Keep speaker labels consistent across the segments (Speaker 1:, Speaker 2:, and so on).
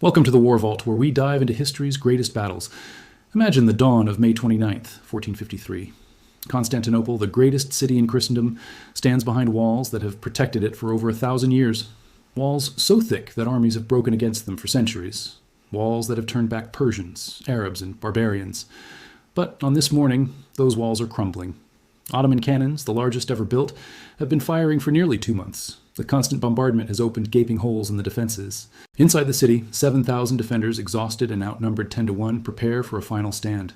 Speaker 1: Welcome to the War Vault, where we dive into history's greatest battles. Imagine the dawn of May 29th, 1453. Constantinople, the greatest city in Christendom, stands behind walls that have protected it for over 1,000 years. Walls so thick that armies have broken against them for centuries. Walls that have turned back Persians, Arabs, and barbarians. But on this morning, those walls are crumbling. Ottoman cannons, the largest ever built, have been firing for nearly 2 months. The constant bombardment has opened gaping holes in the defenses. Inside the city, 7,000 defenders, exhausted and outnumbered 10 to 1, prepare for a final stand.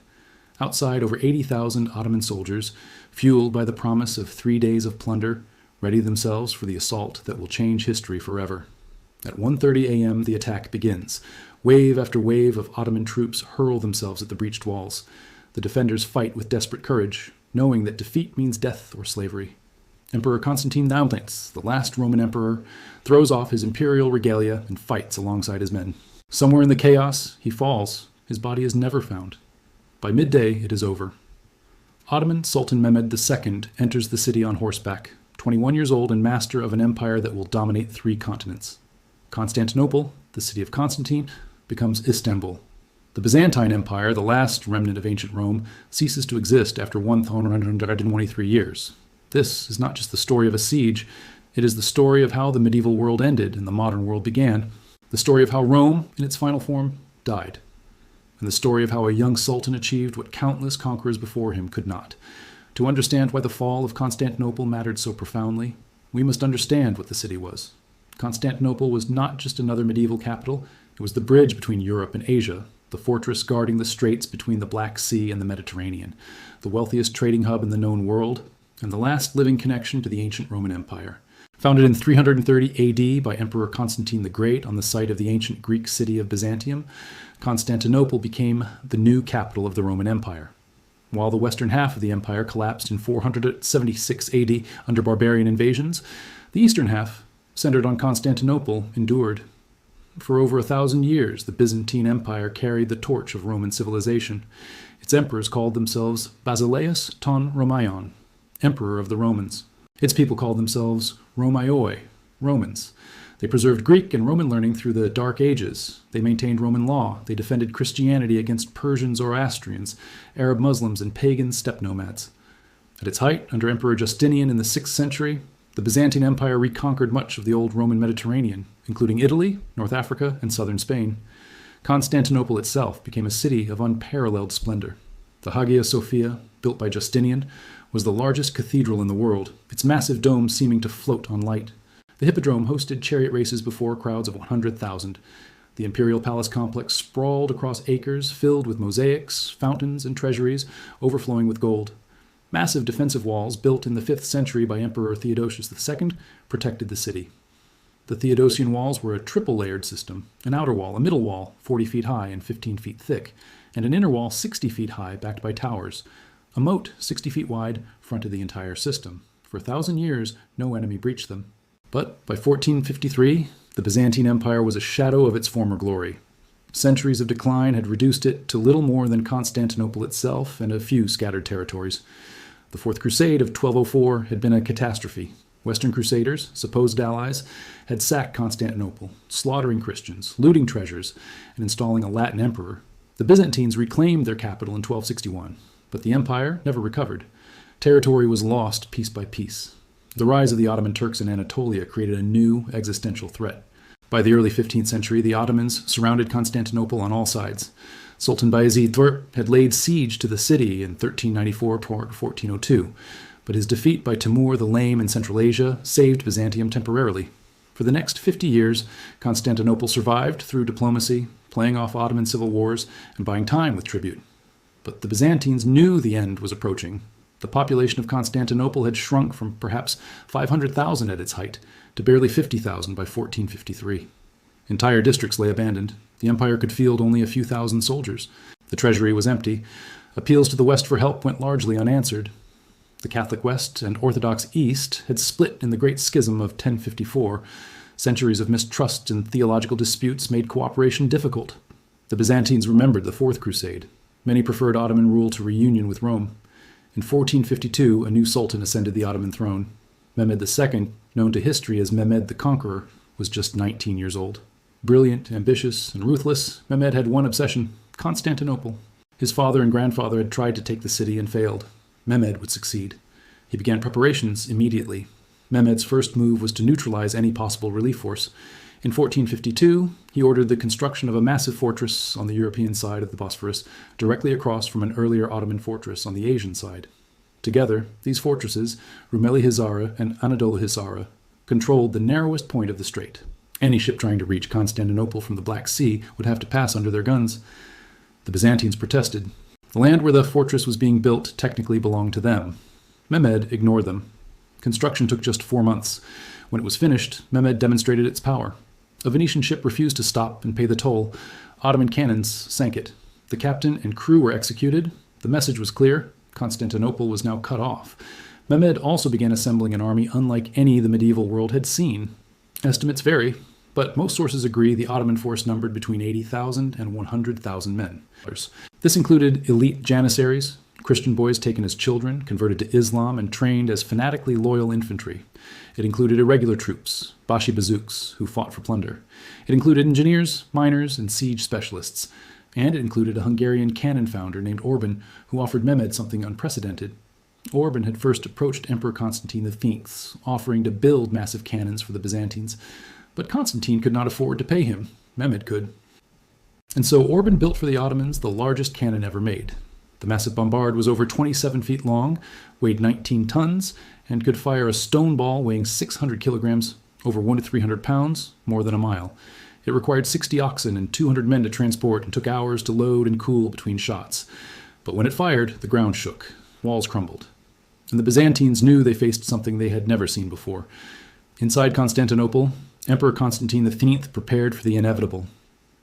Speaker 1: Outside, over 80,000 Ottoman soldiers, fueled by the promise of 3 days of plunder, ready themselves for the assault that will change history forever. At 1:30 a.m., the attack begins. Wave after wave of Ottoman troops hurl themselves at the breached walls. The defenders fight with desperate courage, knowing that defeat means death or slavery. Emperor Constantine XI, the last Roman emperor, throws off his imperial regalia and fights alongside his men. Somewhere in the chaos, he falls. His body is never found. By midday, it is over. Ottoman Sultan Mehmed II enters the city on horseback, 21 years old and master of an empire that will dominate 3 continents. Constantinople, the city of Constantine, becomes Istanbul. The Byzantine Empire, the last remnant of ancient Rome, ceases to exist after 123 years. This is not just the story of a siege, it is the story of how the medieval world ended and the modern world began. The story of how Rome, in its final form, died. And the story of how a young sultan achieved what countless conquerors before him could not. To understand why the fall of Constantinople mattered so profoundly, we must understand what the city was. Constantinople was not just another medieval capital, it was the bridge between Europe and Asia, the fortress guarding the straits between the Black Sea and the Mediterranean, the wealthiest trading hub in the known world, and the last living connection to the ancient Roman Empire. Founded in 330 AD by Emperor Constantine the Great on the site of the ancient Greek city of Byzantium, Constantinople became the new capital of the Roman Empire. While the western half of the empire collapsed in 476 AD under barbarian invasions, the eastern half, centered on Constantinople, endured. For over 1,000 years, the Byzantine Empire carried the torch of Roman civilization. Its emperors called themselves Basileus ton Romaion, Emperor of the Romans. Its people called themselves Romaioi, Romans. They preserved Greek and Roman learning through the Dark Ages. They maintained Roman law. They defended Christianity against Persians, Zoroastrians, Arab Muslims, and pagan steppe nomads. At its height, under Emperor Justinian in the 6th century, the Byzantine Empire reconquered much of the old Roman Mediterranean, including Italy, North Africa, and southern Spain. Constantinople itself became a city of unparalleled splendor. The Hagia Sophia, built by Justinian, was the largest cathedral in the world, its massive dome seeming to float on light. The Hippodrome hosted chariot races before crowds of 100,000. The imperial palace complex sprawled across acres filled with mosaics, fountains, and treasuries overflowing with gold. Massive defensive walls, built in the 5th century by Emperor Theodosius II, protected the city. The Theodosian walls were a triple-layered system, an outer wall, a middle wall 40 feet high and 15 feet thick, and an inner wall 60 feet high backed by towers. A moat 60 feet wide fronted the entire system. For 1,000 years, no enemy breached them. But by 1453, the Byzantine Empire was a shadow of its former glory. Centuries of decline had reduced it to little more than Constantinople itself and a few scattered territories. The Fourth Crusade of 1204 had been a catastrophe. Western Crusaders, supposed allies, had sacked Constantinople, slaughtering Christians, looting treasures, and installing a Latin emperor. The Byzantines reclaimed their capital in 1261. But the empire never recovered. Territory was lost piece by piece. The rise of the Ottoman Turks in Anatolia created a new existential threat. By the early 15th century, the Ottomans surrounded Constantinople on all sides. Sultan Bayezid II had laid siege to the city in 1394 to 1402, but his defeat by Timur the Lame in Central Asia saved Byzantium temporarily. For the next 50 years, Constantinople survived through diplomacy, playing off Ottoman civil wars, and buying time with tribute. But the Byzantines knew the end was approaching. The population of Constantinople had shrunk from perhaps 500,000 at its height to barely 50,000 by 1453. Entire districts lay abandoned. The empire could field only a few thousand soldiers. The treasury was empty. Appeals to the West for help went largely unanswered. The Catholic West and Orthodox East had split in the Great Schism of 1054. Centuries of mistrust and theological disputes made cooperation difficult. The Byzantines remembered the Fourth Crusade. Many preferred Ottoman rule to reunion with Rome. In 1452, a new sultan ascended the Ottoman throne. Mehmed II, known to history as Mehmed the Conqueror, was just 19 years old. Brilliant, ambitious, and ruthless, Mehmed had one obsession: Constantinople. His father and grandfather had tried to take the city and failed. Mehmed would succeed. He began preparations immediately. Mehmed's first move was to neutralize any possible relief force. In 1452, he ordered the construction of a massive fortress on the European side of the Bosphorus, directly across from an earlier Ottoman fortress on the Asian side. Together, these fortresses, Rumeli Hisara and Anadolu Hisara, controlled the narrowest point of the strait. Any ship trying to reach Constantinople from the Black Sea would have to pass under their guns. The Byzantines protested. The land where the fortress was being built technically belonged to them. Mehmed ignored them. Construction took just 4 months. When it was finished, Mehmed demonstrated its power. A Venetian ship refused to stop and pay the toll. Ottoman cannons sank it. The captain and crew were executed. The message was clear: Constantinople was now cut off. Mehmed also began assembling an army unlike any the medieval world had seen. Estimates vary, but most sources agree the Ottoman force numbered between 80,000 and 100,000 men. This included elite janissaries, Christian boys taken as children, converted to Islam, and trained as fanatically loyal infantry. It included irregular troops, Bashi Bazouks, who fought for plunder. It included engineers, miners, and siege specialists. And it included a Hungarian cannon founder named Orban, who offered Mehmed something unprecedented. Orban had first approached Emperor Constantine V, offering to build massive cannons for the Byzantines. But Constantine could not afford to pay him. Mehmed could. And so Orban built for the Ottomans the largest cannon ever made. The massive bombard was over 27 feet long, weighed 19 tons, and could fire a stone ball weighing 600 kilograms, over 100 to 300 pounds, more than a mile. It required 60 oxen and 200 men to transport and took hours to load and cool between shots. But when it fired, the ground shook, walls crumbled. And the Byzantines knew they faced something they had never seen before. Inside Constantinople, Emperor Constantine X prepared for the inevitable.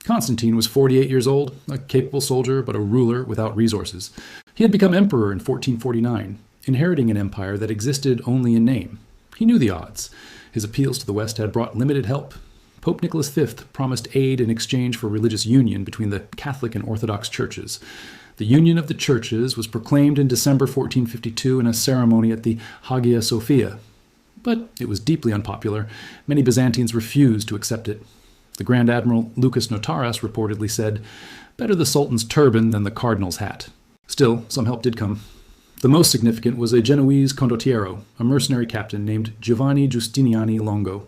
Speaker 1: Constantine was 48 years old, a capable soldier, but a ruler without resources. He had become emperor in 1449, inheriting an empire that existed only in name. He knew the odds. His appeals to the West had brought limited help. Pope Nicholas V promised aid in exchange for religious union between the Catholic and Orthodox churches. The union of the churches was proclaimed in December 1452 in a ceremony at the Hagia Sophia. But it was deeply unpopular. Many Byzantines refused to accept it. The Grand Admiral Lucas Notaras reportedly said, "Better the Sultan's turban than the cardinal's hat." Still, some help did come. The most significant was a Genoese condottiero, a mercenary captain named Giovanni Giustiniani Longo.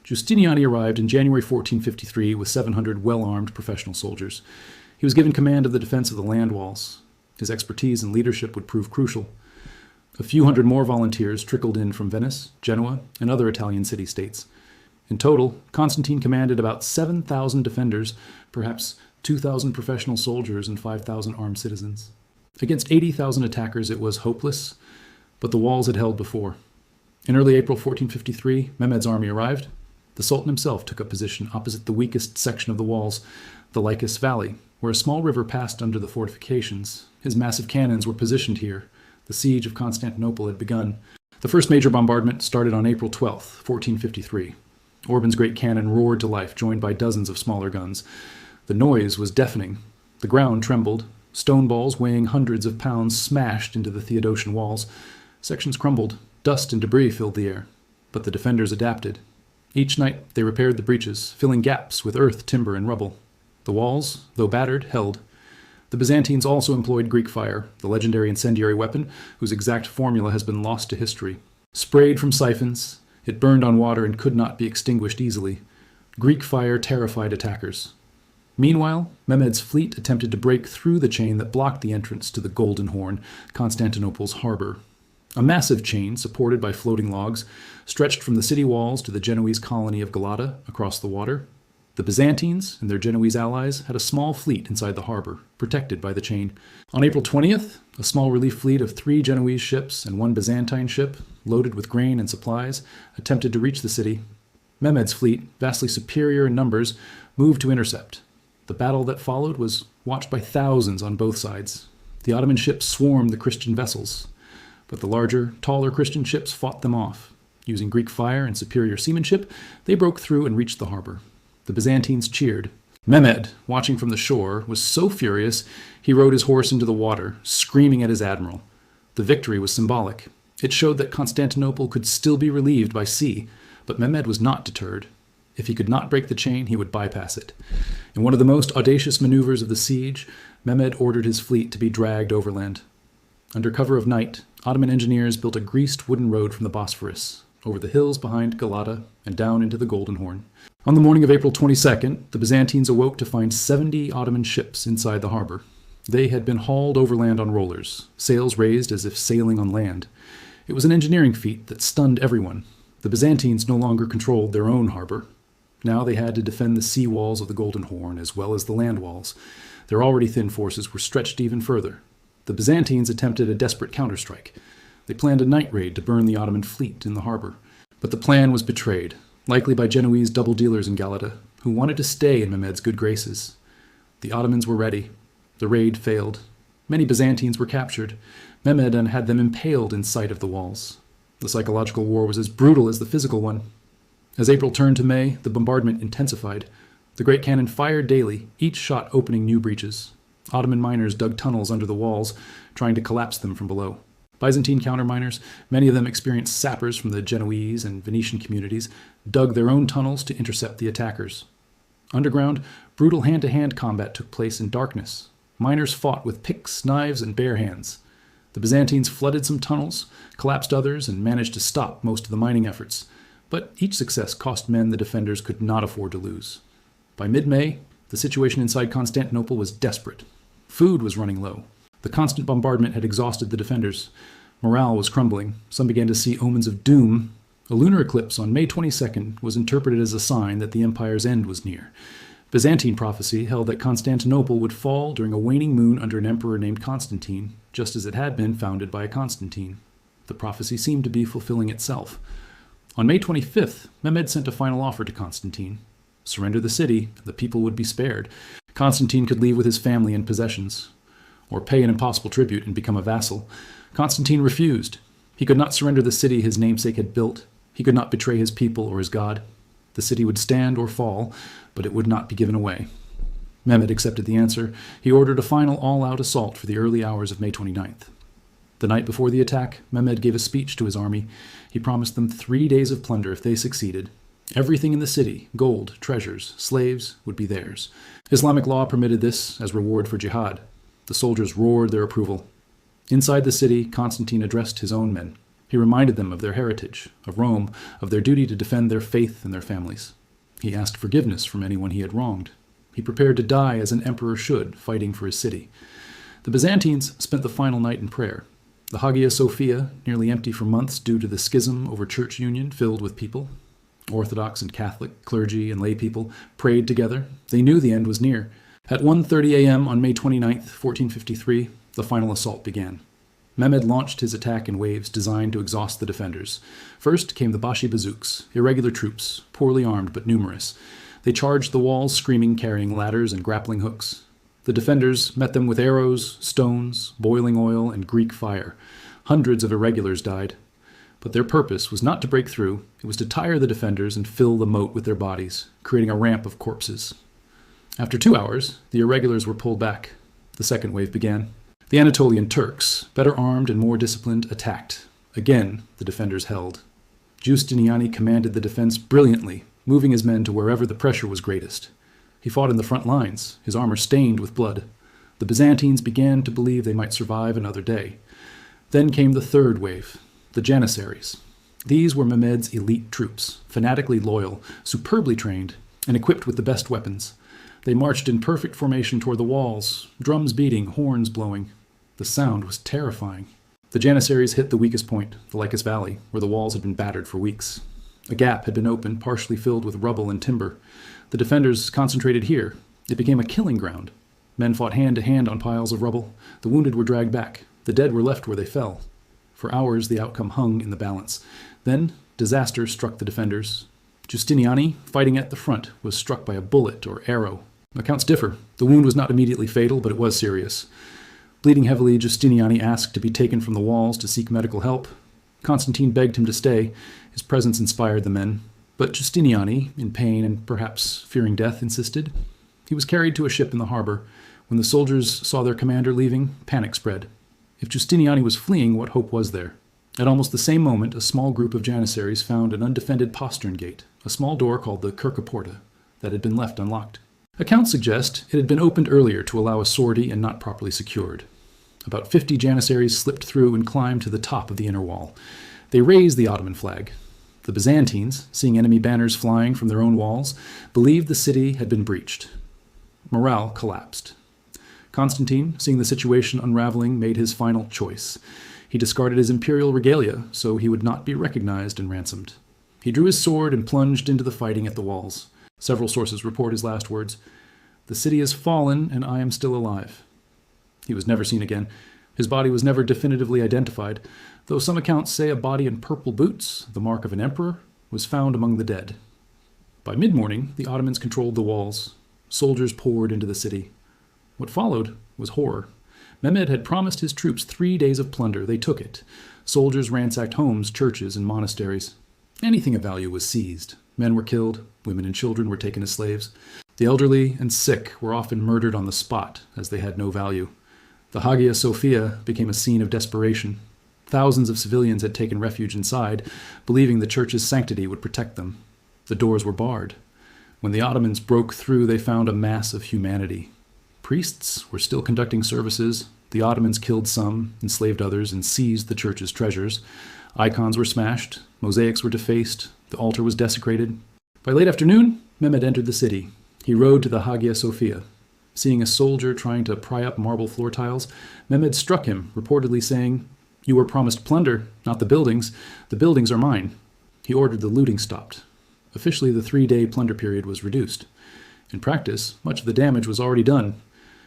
Speaker 1: Giustiniani arrived in January 1453 with 700 well-armed professional soldiers. He was given command of the defense of the land walls. His expertise and leadership would prove crucial. A few hundred more volunteers trickled in from Venice, Genoa, and other Italian city-states. In total, Constantine commanded about 7,000 defenders, perhaps 2,000 professional soldiers, and 5,000 armed citizens. Against 80,000 attackers, it was hopeless, but the walls had held before. In early April 1453, Mehmed's army arrived. The Sultan himself took up position opposite the weakest section of the walls, the Lycus Valley, where a small river passed under the fortifications. His massive cannons were positioned here. The siege of Constantinople had begun. The first major bombardment started on April 12, 1453. Orban's great cannon roared to life, joined by dozens of smaller guns. The noise was deafening. The ground trembled. Stone balls weighing hundreds of pounds smashed into the Theodosian walls. Sections crumbled. Dust and debris filled the air. But the defenders adapted. Each night they repaired the breaches, filling gaps with earth, timber, and rubble. The walls, though battered, held. The Byzantines also employed Greek fire, the legendary incendiary weapon whose exact formula has been lost to history. Sprayed from siphons, it burned on water and could not be extinguished easily. Greek fire terrified attackers. Meanwhile, Mehmed's fleet attempted to break through the chain that blocked the entrance to the Golden Horn, Constantinople's harbor. A massive chain, supported by floating logs, stretched from the city walls to the Genoese colony of Galata across the water. The Byzantines and their Genoese allies had a small fleet inside the harbor, protected by the chain. On April 20th, a small relief fleet of 3 Genoese ships and 1 Byzantine ship, loaded with grain and supplies, attempted to reach the city. Mehmed's fleet, vastly superior in numbers, moved to intercept. The battle that followed was watched by thousands on both sides. The Ottoman ships swarmed the Christian vessels, but the larger, taller Christian ships fought them off. Using Greek fire and superior seamanship, they broke through and reached the harbor. The Byzantines cheered. Mehmed, watching from the shore, was so furious he rode his horse into the water, screaming at his admiral. The victory was symbolic. It showed that Constantinople could still be relieved by sea, but Mehmed was not deterred. If he could not break the chain, he would bypass it. In one of the most audacious maneuvers of the siege, Mehmed ordered his fleet to be dragged overland. Under cover of night, Ottoman engineers built a greased wooden road from the Bosphorus, over the hills behind Galata, and down into the Golden Horn. On the morning of April 22nd, the Byzantines awoke to find 70 Ottoman ships inside the harbor. They had been hauled overland on rollers, sails raised as if sailing on land. It was an engineering feat that stunned everyone. The Byzantines no longer controlled their own harbor. Now they had to defend the sea walls of the Golden Horn as well as the land walls. Their already thin forces were stretched even further. The Byzantines attempted a desperate counterstrike. They planned a night raid to burn the Ottoman fleet in the harbor. But the plan was betrayed, likely by Genoese double-dealers in Galata, who wanted to stay in Mehmed's good graces. The Ottomans were ready. The raid failed. Many Byzantines were captured. Mehmed had them impaled in sight of the walls. The psychological war was as brutal as the physical one. As April turned to May, the bombardment intensified. The great cannon fired daily, each shot opening new breaches. Ottoman miners dug tunnels under the walls, trying to collapse them from below. Byzantine counterminers, many of them experienced sappers from the Genoese and Venetian communities, dug their own tunnels to intercept the attackers. Underground, brutal hand-to-hand combat took place in darkness. Miners fought with picks, knives, and bare hands. The Byzantines flooded some tunnels, collapsed others, and managed to stop most of the mining efforts. But each success cost men the defenders could not afford to lose. By mid-May, the situation inside Constantinople was desperate. Food was running low. The constant bombardment had exhausted the defenders. Morale was crumbling. Some began to see omens of doom. A lunar eclipse on May 22nd was interpreted as a sign that the empire's end was near. Byzantine prophecy held that Constantinople would fall during a waning moon under an emperor named Constantine, just as it had been founded by a Constantine. The prophecy seemed to be fulfilling itself. On May 25th, Mehmed sent a final offer to Constantine. Surrender the city, and the people would be spared. Constantine could leave with his family and possessions, or pay an impossible tribute and become a vassal. Constantine refused. He could not surrender the city his namesake had built. He could not betray his people or his god. The city would stand or fall, but it would not be given away. Mehmed accepted the answer. He ordered a final all-out assault for the early hours of May 29th. The night before the attack, Mehmed gave a speech to his army. He promised them 3 days of plunder if they succeeded. Everything in the city, gold, treasures, slaves, would be theirs. Islamic law permitted this as reward for jihad. The soldiers roared their approval. Inside the city, Constantine addressed his own men. He reminded them of their heritage, of Rome, of their duty to defend their faith and their families. He asked forgiveness from anyone he had wronged. He prepared to die as an emperor should, fighting for his city. The Byzantines spent the final night in prayer. The Hagia Sophia, nearly empty for months due to the schism over church union, filled with people. Orthodox and Catholic, clergy and lay people prayed together. They knew the end was near. At 1:30 a.m. on May 29, 1453, the final assault began. Mehmed launched his attack in waves designed to exhaust the defenders. First came the Bashi bazouks, irregular troops, poorly armed but numerous. They charged the walls, screaming, carrying ladders and grappling hooks. The defenders met them with arrows, stones, boiling oil, and Greek fire. Hundreds of irregulars died. But their purpose was not to break through. It was to tire the defenders and fill the moat with their bodies, creating a ramp of corpses. After 2 hours, the irregulars were pulled back. The second wave began. The Anatolian Turks, better armed and more disciplined, attacked. Again, the defenders held. Giustiniani commanded the defense brilliantly, moving his men to wherever the pressure was greatest. He fought in the front lines, his armor stained with blood. The Byzantines began to believe they might survive another day. Then came the third wave, the Janissaries. These were Mehmed's elite troops, fanatically loyal, superbly trained, and equipped with the best weapons. They marched in perfect formation toward the walls, drums beating, horns blowing. The sound was terrifying. The Janissaries hit the weakest point, the Lycus Valley, where the walls had been battered for weeks. A gap had been opened, partially filled with rubble and timber. The defenders concentrated here. It became a killing ground. Men fought hand-to-hand on piles of rubble. The wounded were dragged back. The dead were left where they fell. For hours, the outcome hung in the balance. Then, disaster struck the defenders. Giustiniani, fighting at the front, was struck by a bullet or arrow. Accounts differ. The wound was not immediately fatal, but it was serious. Bleeding heavily, Giustiniani asked to be taken from the walls to seek medical help. Constantine begged him to stay. His presence inspired the men. But Giustiniani, in pain and perhaps fearing death, insisted. He was carried to a ship in the harbor. When the soldiers saw their commander leaving, panic spread. If Giustiniani was fleeing, what hope was there? At almost the same moment, a small group of Janissaries found an undefended postern gate, a small door called the Kirkeporte that had been left unlocked. Accounts suggest it had been opened earlier to allow a sortie and not properly secured. About 50 janissaries slipped through and climbed to the top of the inner wall. They raised the Ottoman flag. The Byzantines, seeing enemy banners flying from their own walls, believed the city had been breached. Morale collapsed. Constantine, seeing the situation unraveling, made his final choice. He discarded his imperial regalia so he would not be recognized and ransomed. He drew his sword and plunged into the fighting at the walls. Several sources report his last words, "The city has fallen and I am still alive." He was never seen again. His body was never definitively identified, though some accounts say a body in purple boots, the mark of an emperor, was found among the dead. By mid-morning, the Ottomans controlled the walls. Soldiers poured into the city. What followed was horror. Mehmed had promised his troops 3 days of plunder. They took it. Soldiers ransacked homes, churches, and monasteries. Anything of value was seized. Men were killed. Women and children were taken as slaves. The elderly and sick were often murdered on the spot, as they had no value. The Hagia Sophia became a scene of desperation. Thousands of civilians had taken refuge inside, believing the church's sanctity would protect them. The doors were barred. When the Ottomans broke through, they found a mass of humanity. Priests were still conducting services. The Ottomans killed some, enslaved others, and seized the church's treasures. Icons were smashed. Mosaics were defaced. The altar was desecrated. By late afternoon, Mehmed entered the city. He rode to the Hagia Sophia. Seeing a soldier trying to pry up marble floor tiles, Mehmed struck him, reportedly saying, "You were promised plunder, not the buildings. The buildings are mine." He ordered the looting stopped. Officially, the 3-day plunder period was reduced. In practice, much of the damage was already done.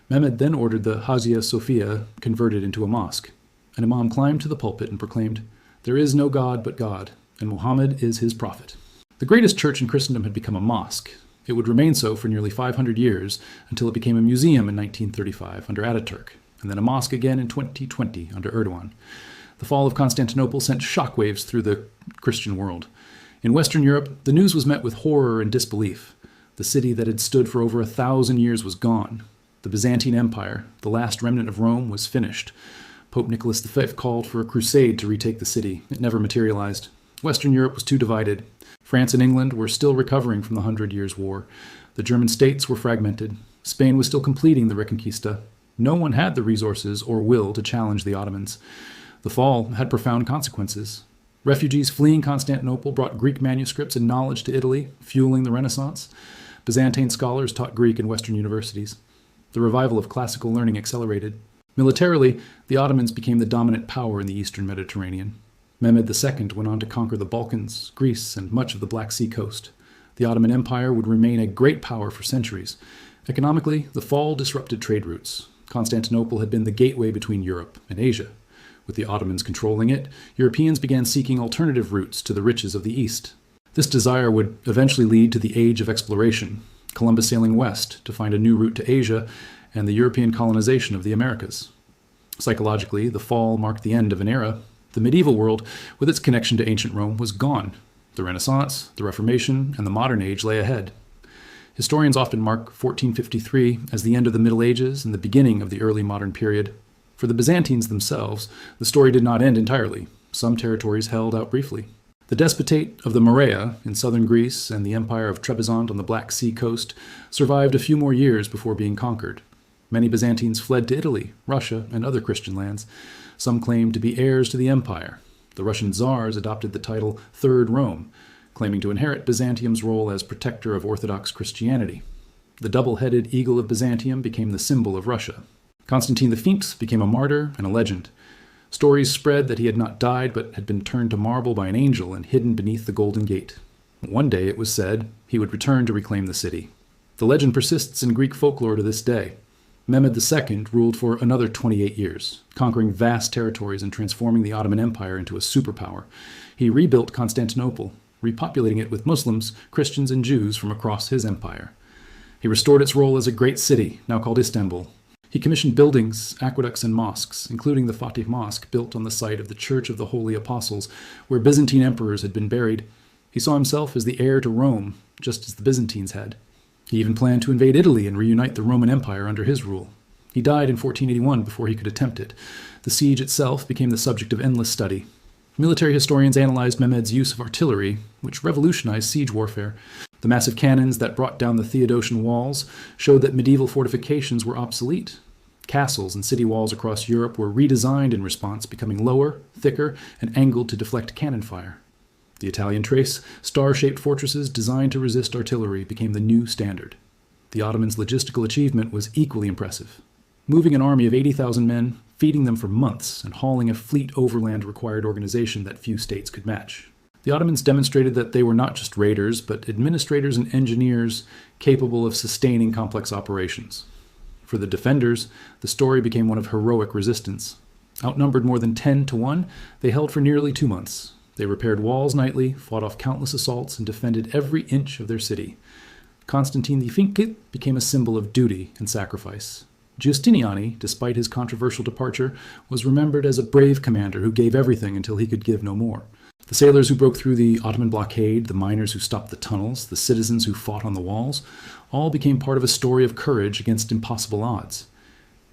Speaker 1: Mehmed then ordered the Hagia Sophia converted into a mosque. An imam climbed to the pulpit and proclaimed, "There is no God but God, and Muhammad is his prophet." The greatest church in Christendom had become a mosque. It would remain so for nearly 500 years until it became a museum in 1935 under Ataturk, and then a mosque again in 2020 under Erdogan. The fall of Constantinople sent shockwaves through the Christian world. In Western Europe, the news was met with horror and disbelief. The city that had stood for over 1,000 years was gone. The Byzantine Empire, the last remnant of Rome, was finished. Pope Nicholas V called for a crusade to retake the city. It never materialized. Western Europe was too divided. France and England were still recovering from the 100 Years' War. The German states were fragmented. Spain was still completing the Reconquista. No one had the resources or will to challenge the Ottomans. The fall had profound consequences. Refugees fleeing Constantinople brought Greek manuscripts and knowledge to Italy, fueling the Renaissance. Byzantine scholars taught Greek in Western universities. The revival of classical learning accelerated. Militarily, the Ottomans became the dominant power in the Eastern Mediterranean. Mehmed II went on to conquer the Balkans, Greece, and much of the Black Sea coast. The Ottoman Empire would remain a great power for centuries. Economically, the fall disrupted trade routes. Constantinople had been the gateway between Europe and Asia. With the Ottomans controlling it, Europeans began seeking alternative routes to the riches of the East. This desire would eventually lead to the Age of Exploration, Columbus sailing west to find a new route to Asia, and the European colonization of the Americas. Psychologically, the fall marked the end of an era. The medieval world, with its connection to ancient Rome, was gone. The Renaissance, the Reformation, and the modern age lay ahead. Historians often mark 1453 as the end of the Middle Ages and the beginning of the early modern period. For the Byzantines themselves, the story did not end entirely. Some territories held out briefly. The despotate of the Morea in southern Greece and the empire of Trebizond on the Black Sea coast survived a few more years before being conquered. Many Byzantines fled to Italy, Russia, and other Christian lands. Some claimed to be heirs to the empire. The Russian czars adopted the title Third Rome, claiming to inherit Byzantium's role as protector of Orthodox Christianity. The double-headed eagle of Byzantium became the symbol of Russia. Constantine V became a martyr and a legend. Stories spread that he had not died but had been turned to marble by an angel and hidden beneath the Golden Gate. One day, it was said, he would return to reclaim the city. The legend persists in Greek folklore to this day. Mehmed II ruled for another 28 years, conquering vast territories and transforming the Ottoman Empire into a superpower. He rebuilt Constantinople, repopulating it with Muslims, Christians, and Jews from across his empire. He restored its role as a great city, now called Istanbul. He commissioned buildings, aqueducts, and mosques, including the Fatih Mosque, built on the site of the Church of the Holy Apostles, where Byzantine emperors had been buried. He saw himself as the heir to Rome, just as the Byzantines had. He even planned to invade Italy and reunite the Roman Empire under his rule. He died in 1481 before he could attempt it. The siege itself became the subject of endless study. Military historians analyzed Mehmed's use of artillery, which revolutionized siege warfare. The massive cannons that brought down the Theodosian walls showed that medieval fortifications were obsolete. Castles and city walls across Europe were redesigned in response, becoming lower, thicker, and angled to deflect cannon fire. The Italian trace, star-shaped fortresses designed to resist artillery, became the new standard. The Ottomans' logistical achievement was equally impressive. Moving an army of 80,000 men, feeding them for months, and hauling a fleet overland required organization that few states could match. The Ottomans demonstrated that they were not just raiders, but administrators and engineers capable of sustaining complex operations. For the defenders, the story became one of heroic resistance. Outnumbered more than 10 to 1, they held for nearly 2 months. They repaired walls nightly, fought off countless assaults, and defended every inch of their city. Constantine XI became a symbol of duty and sacrifice. Giustiniani, despite his controversial departure, was remembered as a brave commander who gave everything until he could give no more. The sailors who broke through the Ottoman blockade, the miners who stopped the tunnels, the citizens who fought on the walls, all became part of a story of courage against impossible odds.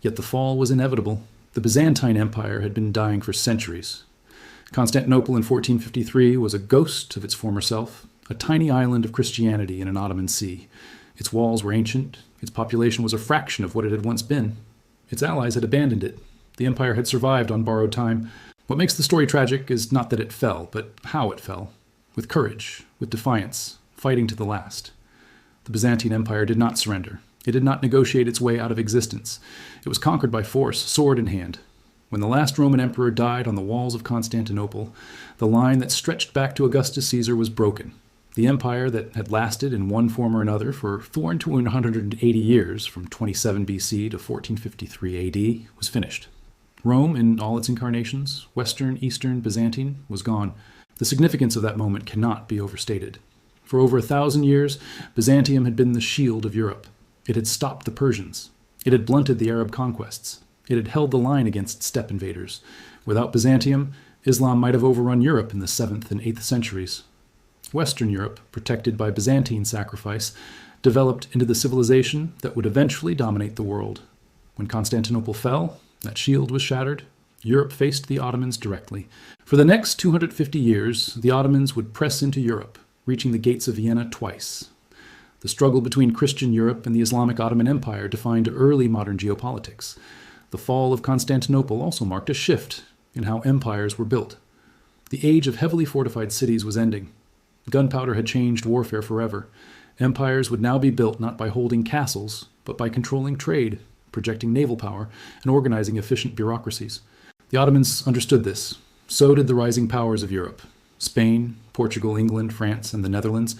Speaker 1: Yet the fall was inevitable. The Byzantine Empire had been dying for centuries. Constantinople in 1453 was a ghost of its former self, a tiny island of Christianity in an Ottoman sea. Its walls were ancient, its population was a fraction of what it had once been. Its allies had abandoned it. The empire had survived on borrowed time. What makes the story tragic is not that it fell, but how it fell. With courage, with defiance, fighting to the last. The Byzantine Empire did not surrender. It did not negotiate its way out of existence. It was conquered by force, sword in hand. When the last Roman emperor died on the walls of Constantinople, the line that stretched back to Augustus Caesar was broken. The empire that had lasted in one form or another for 480 years, from 27 BC to 1453 AD, was finished. Rome, in all its incarnations, Western, Eastern, Byzantine, was gone. The significance of that moment cannot be overstated. For over 1,000 years, Byzantium had been the shield of Europe. It had stopped the Persians. It had blunted the Arab conquests. It had held the line against steppe invaders. Without Byzantium, Islam might have overrun Europe in the 7th and 8th centuries. Western Europe, protected by Byzantine sacrifice, developed into the civilization that would eventually dominate the world. When Constantinople fell, that shield was shattered. Europe faced the Ottomans directly. For the next 250 years, the Ottomans would press into Europe, reaching the gates of Vienna twice. The struggle between Christian Europe and the Islamic Ottoman Empire defined early modern geopolitics. The fall of Constantinople also marked a shift in how empires were built. The age of heavily fortified cities was ending. Gunpowder had changed warfare forever. Empires would now be built not by holding castles, but by controlling trade, projecting naval power, and organizing efficient bureaucracies. The Ottomans understood this. So did the rising powers of Europe. Spain, Portugal, England, France, and the Netherlands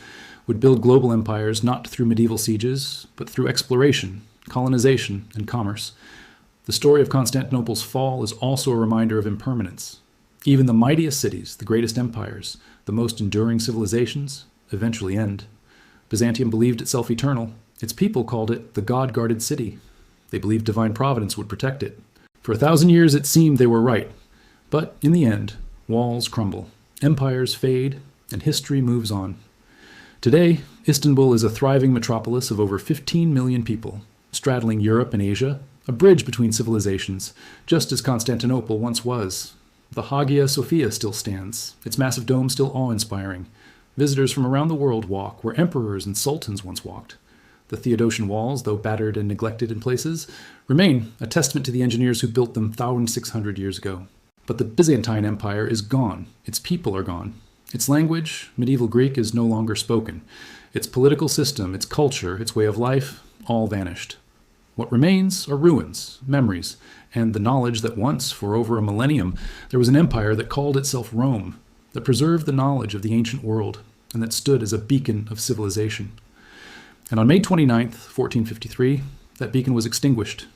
Speaker 1: would build global empires not through medieval sieges, but through exploration, colonization, and commerce. The story of Constantinople's fall is also a reminder of impermanence. Even the mightiest cities, the greatest empires, the most enduring civilizations, eventually end. Byzantium believed itself eternal. Its people called it the God-guarded city. They believed divine providence would protect it. For 1,000 years it seemed they were right. But in the end, walls crumble, empires fade, and history moves on. Today, Istanbul is a thriving metropolis of over 15 million people, straddling Europe and Asia, a bridge between civilizations, just as Constantinople once was. The Hagia Sophia still stands, its massive dome still awe-inspiring. Visitors from around the world walk where emperors and sultans once walked. The Theodosian walls, though battered and neglected in places, remain a testament to the engineers who built them 1,600 years ago. But the Byzantine Empire is gone. Its people are gone. Its language, medieval Greek, is no longer spoken. Its political system, its culture, its way of life, all vanished. What remains are ruins, memories, and the knowledge that once, for over a millennium, there was an empire that called itself Rome, that preserved the knowledge of the ancient world, and that stood as a beacon of civilization. And on May 29th, 1453, that beacon was extinguished.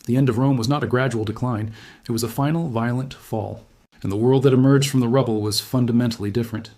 Speaker 1: The end of Rome was not a gradual decline, it was a final violent fall, and the world that emerged from the rubble was fundamentally different.